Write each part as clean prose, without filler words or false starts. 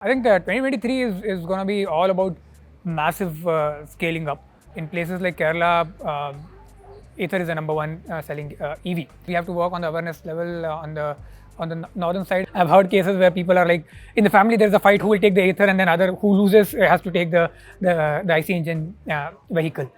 I think 2023 is going to be all about massive scaling up. In places like Kerala, Ather is the number one selling EV. We have to work on the awareness level on the northern side. I've heard cases where people are like, in the family there's a fight who will take the Ather, and then other who loses has to take the IC engine vehicle.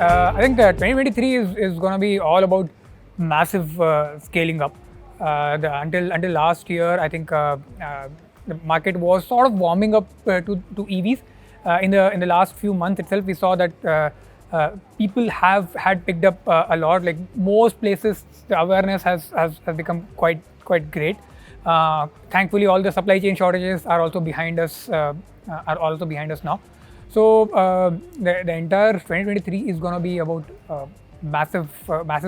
I think 2023 is going to be all about massive scaling up. Until last year, I think the market was sort of warming up to EVs. In the last few months itself, we saw that people had picked up a lot. Like most places, the awareness has become quite great. Thankfully, all the supply chain shortages are also behind us. Now. So the entire 2023 is going to be about massive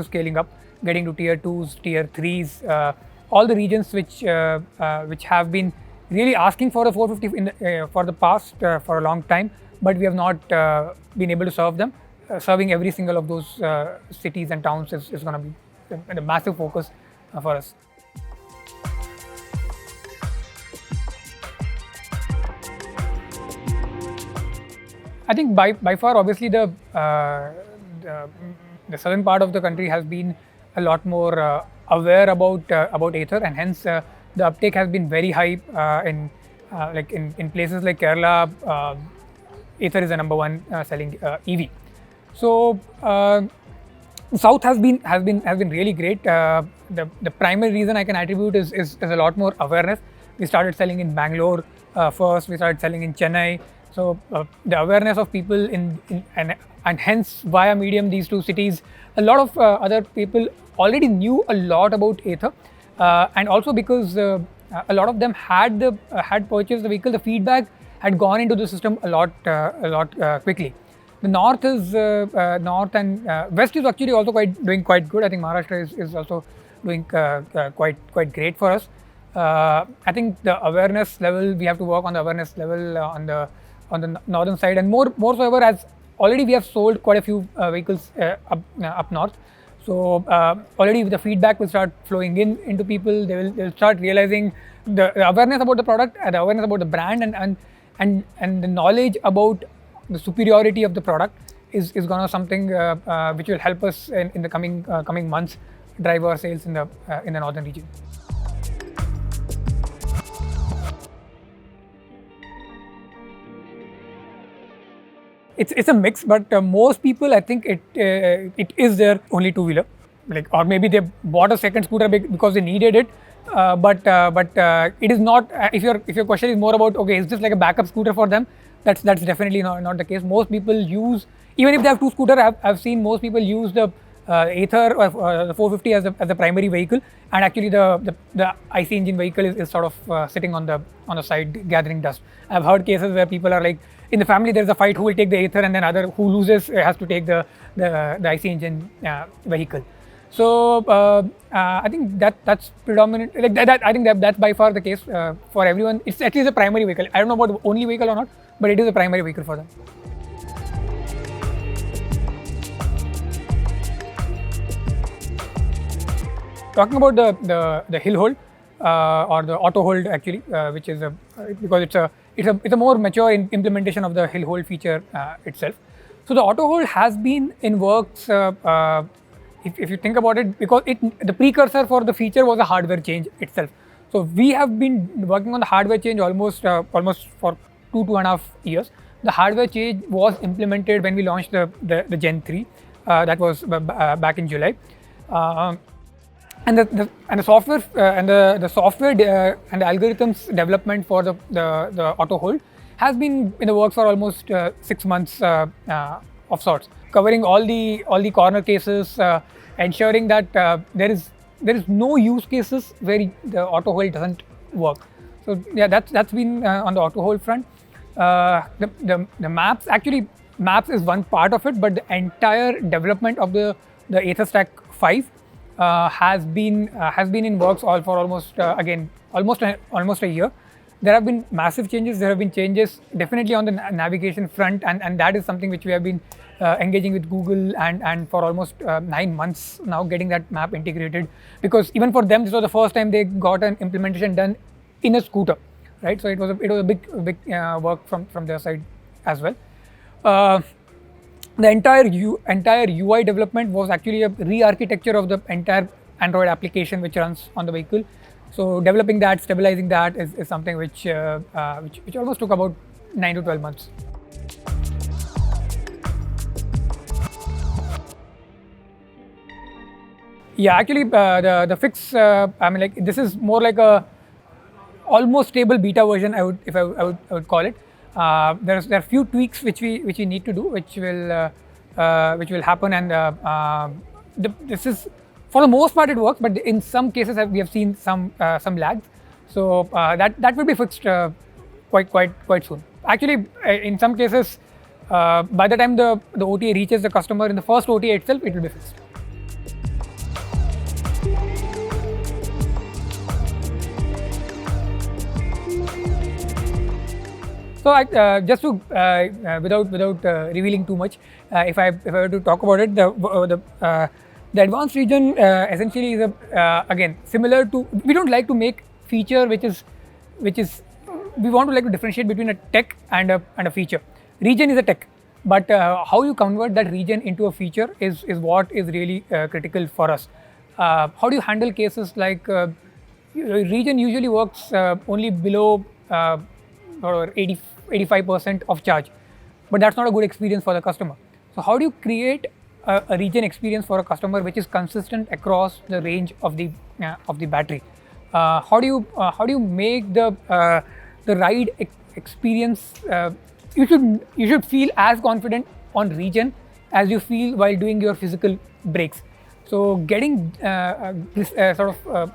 scaling up, getting to tier 2s, tier 3s, all the regions which have been really asking for the 450 for the past for a long time, but we have not been able to serve them. Serving every single of those cities and towns is going to be a massive focus for us. I think by far, obviously, the southern part of the country has been a lot more aware about Ather, and hence the uptake has been very high in places like Kerala. Ather is the number one selling EV. So South has been really great. The primary reason I can attribute is a lot more awareness. We started selling in Bangalore first. We started selling in Chennai. So the awareness of people and hence via medium these two cities, a lot of other people already knew a lot about Ather, and also because a lot of them had purchased the vehicle, the feedback had gone into the system a lot quickly. The north and west is actually also doing quite good. I think Maharashtra is also doing quite great for us. I think the awareness level, we have to work on the awareness level on the northern side, and more so ever, as already we have sold quite a few vehicles up north. So already the feedback will start flowing into people. They'll start realizing the awareness about the product, the awareness about the brand, and the knowledge about the superiority of the product is going to something which will help us in the coming months drive our sales in the northern region. It's a mix, but most people, I think it is their only two-wheeler, or maybe they bought a second scooter because they needed it. But it is not. If your question is more about, okay, is this like a backup scooter for them? That's definitely not the case. Most people use, even if they have two scooters, I've seen most people use the Ather or the 450 as the primary vehicle, and actually the IC engine vehicle is sort of sitting on the side gathering dust. I've heard cases where people are like, in the family there's a fight who will take the Ather, and then other who loses has to take the IC engine vehicle. So I think that's predominant. Like that, I think that's by far the case for everyone. It's at least a primary vehicle. I don't know about the only vehicle or not, but it is a primary vehicle for them. Talking about the hill hold or the auto hold, actually, which is because it's a more mature implementation of the hill hold feature itself. So the auto hold has been in works. If you think about it, because the precursor for the feature was a hardware change itself. So we have been working on the hardware change almost for 2.5 years. The hardware change was implemented when we launched the Gen 3. That was back in July. And the software and the software and the algorithms development for the auto hold has been in the works for almost 6 months of sorts, covering all the corner cases, ensuring that there is no use cases where the auto hold doesn't work. So yeah, that's been on the auto hold front. The maps, actually maps is one part of it, but the entire development of the AtherStack 5 has been in works all for almost again almost a year. There have been massive changes. There have been changes definitely on the navigation front, and that is something which we have been engaging with Google and for almost 9 months now, getting that map integrated, because even for them this was the first time they got an implementation done in a scooter, right? So it was a big work from their side as well. The entire UI development was actually a re-architecture of the entire Android application which runs on the vehicle. So developing that, stabilizing that is something which almost took about 9 to 12 months. Yeah, actually, the fix. I mean, like, this is more like a almost stable beta version. I would call it. There are few tweaks which we need to do, which will happen, and this is, for the most part, it works. But in some cases, we have seen some lags. So that will be fixed quite soon. Actually, in some cases, by the time the OTA reaches the customer in the first OTA itself, it will be fixed. So just to without revealing too much, if I were to talk about it, the advanced region essentially is again similar to, we don't like to make feature which is we want to like to differentiate between a tech and a feature. Region is a tech, but how you convert that region into a feature is what is really critical for us. How do you handle cases like region usually works only below or 85% of charge, but that's not a good experience for the customer. So how do you create a region experience for a customer which is consistent across the range of the battery? How do you make the ride experience? You should feel as confident on region as you feel while doing your physical brakes. So getting this sort of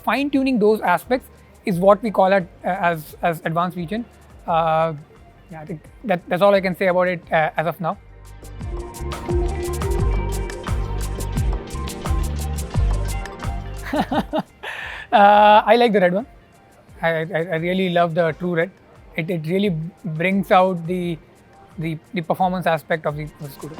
fine tuning those aspects is what we call it as advanced region. Yeah, I think that's all I can say about it as of now. I like the red one. I really love the true red. It really brings out the performance aspect of the scooter.